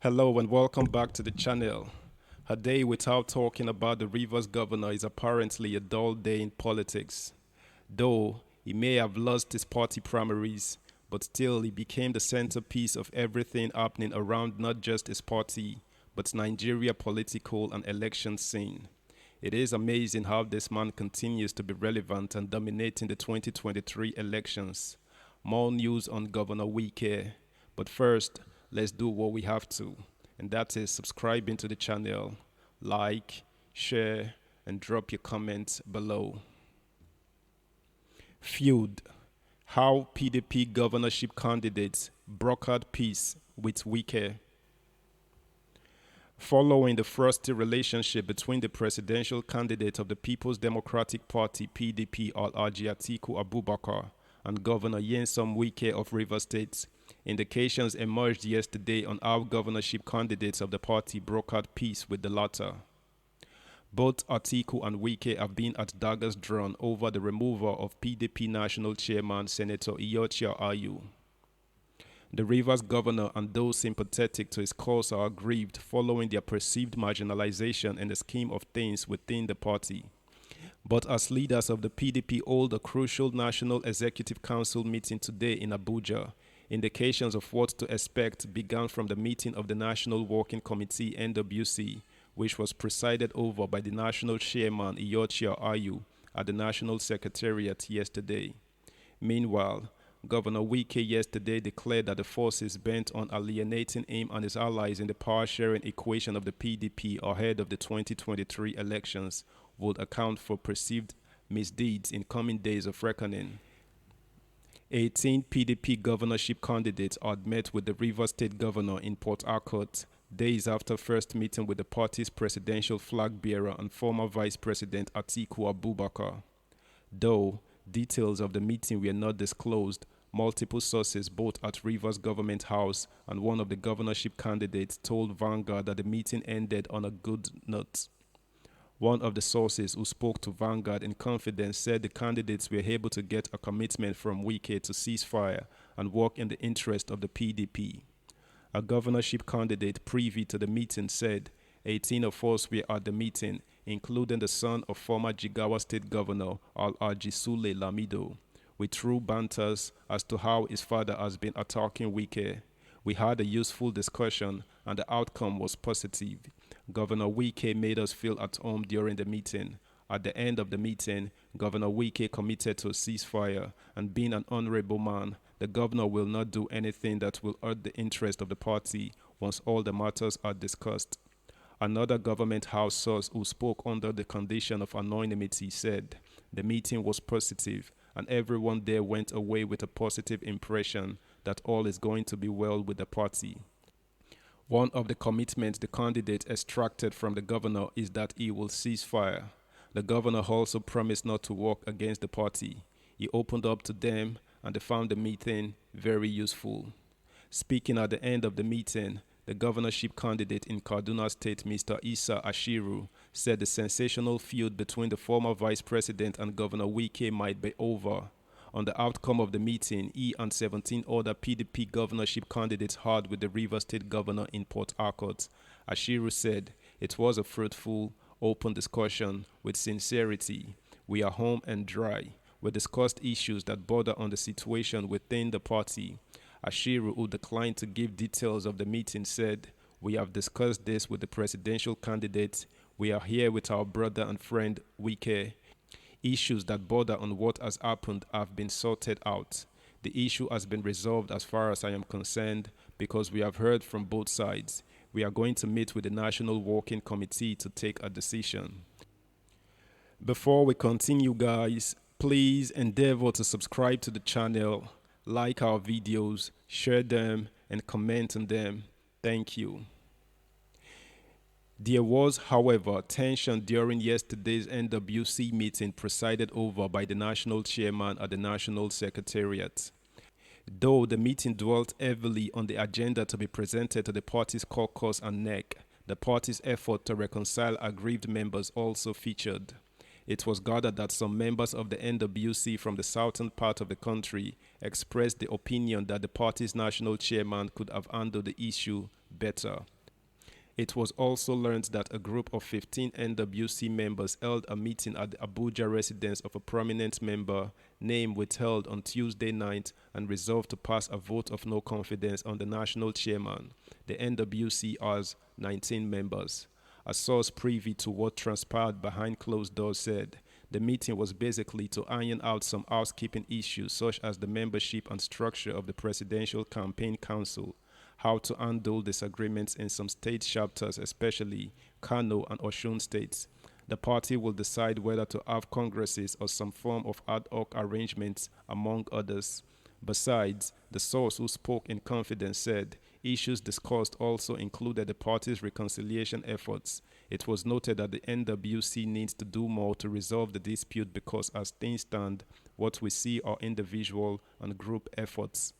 Hello and welcome back to the channel. A day without talking about the Rivers governor is apparently a dull day in politics. Though he may have lost his party primaries, but still he became the centerpiece of everything happening around not just his party, but Nigeria political and election scene. It is amazing how this man continues to be relevant and dominating the 2023 elections. More news on Governor Wike. But first, let's do what we have to, and that is subscribing to the channel, like, share, and drop your comments below. Feud. How PDP governorship candidates brokered peace with Wike. Following the frosty relationship between the presidential candidate of the People's Democratic Party (PDP) Alhaji Atiku Abubakar and Governor Nyesom Wike of Rivers State, indications emerged yesterday on how governorship candidates of the party brokered peace with the latter. Both Atiku and Wike have been at daggers drawn over the removal of PDP National Chairman Senator Iyorchia Ayu. The Rivers governor and those sympathetic to his cause are aggrieved following their perceived marginalization in the scheme of things within the party. But as leaders of the PDP hold a crucial National Executive Council meeting today in Abuja, indications of what to expect began from the meeting of the National Working Committee (NWC), which was presided over by the National Chairman Iyorchia Ayu at the National Secretariat yesterday. Meanwhile, Governor Wike yesterday declared that the forces bent on alienating him and his allies in the power-sharing equation of the PDP ahead of the 2023 elections would account for perceived misdeeds in coming days of reckoning. 18 PDP governorship candidates had met with the Rivers State Governor in Port Harcourt days after first meeting with the party's presidential flag bearer and former Vice President Atiku Abubakar. Though details of the meeting were not disclosed, multiple sources both at Rivers Government House and one of the governorship candidates told Vanguard that the meeting ended on a good note. One of the sources who spoke to Vanguard in confidence said the candidates were able to get a commitment from Wike to cease fire and work in the interest of the PDP. A governorship candidate privy to the meeting said, 18 of us were at the meeting, including the son of former Jigawa State Governor Alhaji Sule Lamido. We threw banters as to how his father has been attacking Wike. We had a useful discussion and the outcome was positive. Governor Wike made us feel at home during the meeting. At the end of the meeting, Governor Wike committed to a ceasefire, and being an honorable man, the governor will not do anything that will hurt the interest of the party once all the matters are discussed. Another government house source who spoke under the condition of anonymity said the meeting was positive and everyone there went away with a positive impression that all is going to be well with the party. One of the commitments the candidate extracted from the governor is that he will cease fire. The governor also promised not to work against the party. He opened up to them and they found the meeting very useful. Speaking at the end of the meeting, the governorship candidate in Kaduna State, Mr. Isa Ashiru, said the sensational feud between the former vice president and Governor Wike might be over. On the outcome of the meeting, he and 17 other PDP governorship candidates had with the Rivers State Governor in Port Harcourt. Ashiru said, "It was a fruitful, open discussion with sincerity. We are home and dry. We discussed issues that border on the situation within the party." Ashiru, who declined to give details of the meeting, said, "We have discussed this with the presidential candidate. We are here with our brother and friend Wike. Issues that border on what has happened have been sorted out. The issue has been resolved as far as I am concerned because we have heard from both sides. We are going to meet with the National Working Committee to take a decision." Before we continue, guys, please endeavor to subscribe to the channel, like our videos, share them, and comment on them. Thank you. There was, however, tension during yesterday's NWC meeting presided over by the national chairman at the National Secretariat. Though the meeting dwelt heavily on the agenda to be presented to the party's caucus and NEC, the party's effort to reconcile aggrieved members also featured. It was gathered that some members of the NWC from the southern part of the country expressed the opinion that the party's national chairman could have handled the issue better. It was also learned that a group of 15 NWC members held a meeting at the Abuja residence of a prominent member, name withheld on Tuesday night, and resolved to pass a vote of no confidence on the national chairman. The NWC has 19 members. A source privy to what transpired behind closed doors said the meeting was basically to iron out some housekeeping issues such as the membership and structure of the Presidential Campaign Council, how to handle disagreements in some state chapters, especially Kano and Osun states. The party will decide whether to have congresses or some form of ad hoc arrangements, among others. Besides, the source who spoke in confidence said issues discussed also included the party's reconciliation efforts. It was noted that the NWC needs to do more to resolve the dispute because, as things stand, what we see are individual and group efforts.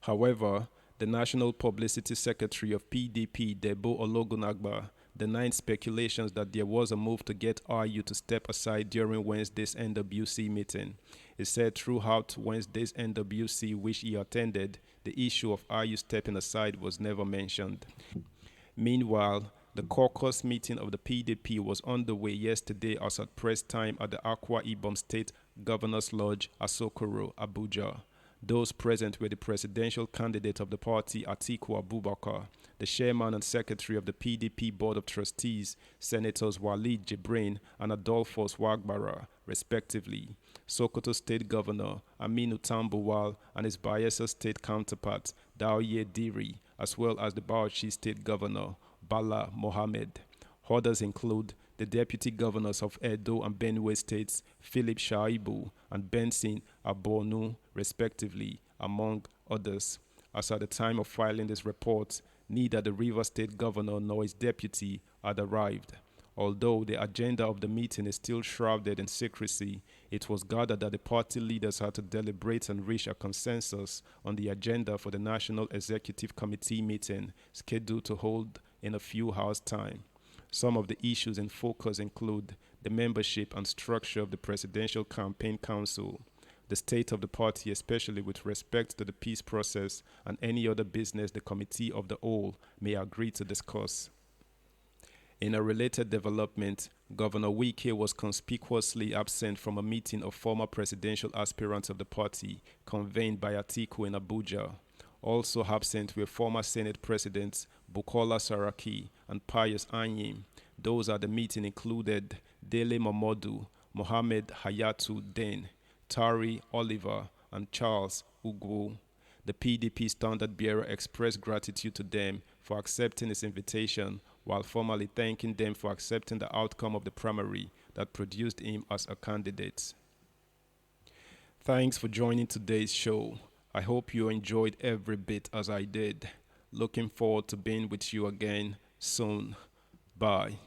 However, the National Publicity Secretary of PDP, Debo Ologunagba, denied speculations that there was a move to get RU to step aside during Wednesday's NWC meeting. He said throughout Wednesday's NWC, which he attended, the issue of RU stepping aside was never mentioned. Meanwhile, the caucus meeting of the PDP was underway yesterday as at press time at the Akwa Ibom State Governor's Lodge, Asokoro, Abuja. Those present were the presidential candidate of the party, Atiku Abubakar, the chairman and secretary of the PDP Board of Trustees, Senators Walid Jibrin and Adolphus Wagbara, respectively, Sokoto State Governor Aminu Tambuwal and his Bayelsa State counterpart, Daoye Diri, as well as the Bauchi State Governor, Bala Mohammed. Others include the deputy governors of Edo and Benue states, Philip Shaibu and Benson Abonu, respectively, among others. As at the time of filing this report, neither the Rivers State governor nor his deputy had arrived. Although the agenda of the meeting is still shrouded in secrecy, it was gathered that the party leaders had to deliberate and reach a consensus on the agenda for the National Executive Committee meeting scheduled to hold in a few hours' time. Some of the issues in focus include the membership and structure of the Presidential Campaign Council, the state of the party, especially with respect to the peace process, and any other business the Committee of the Whole may agree to discuss. In a related development, Governor Wike was conspicuously absent from a meeting of former presidential aspirants of the party convened by Atiku in Abuja. Also absent were former Senate Presidents Bukola Saraki and Pius Anyim. Those at the meeting included Dele Momodu, Mohammed Hayatu Den, Tari Oliver, and Charles Ugwu. The PDP standard bearer expressed gratitude to them for accepting his invitation, while formally thanking them for accepting the outcome of the primary that produced him as a candidate. Thanks for joining today's show. I hope you enjoyed every bit as I did. Looking forward to being with you again soon. Bye.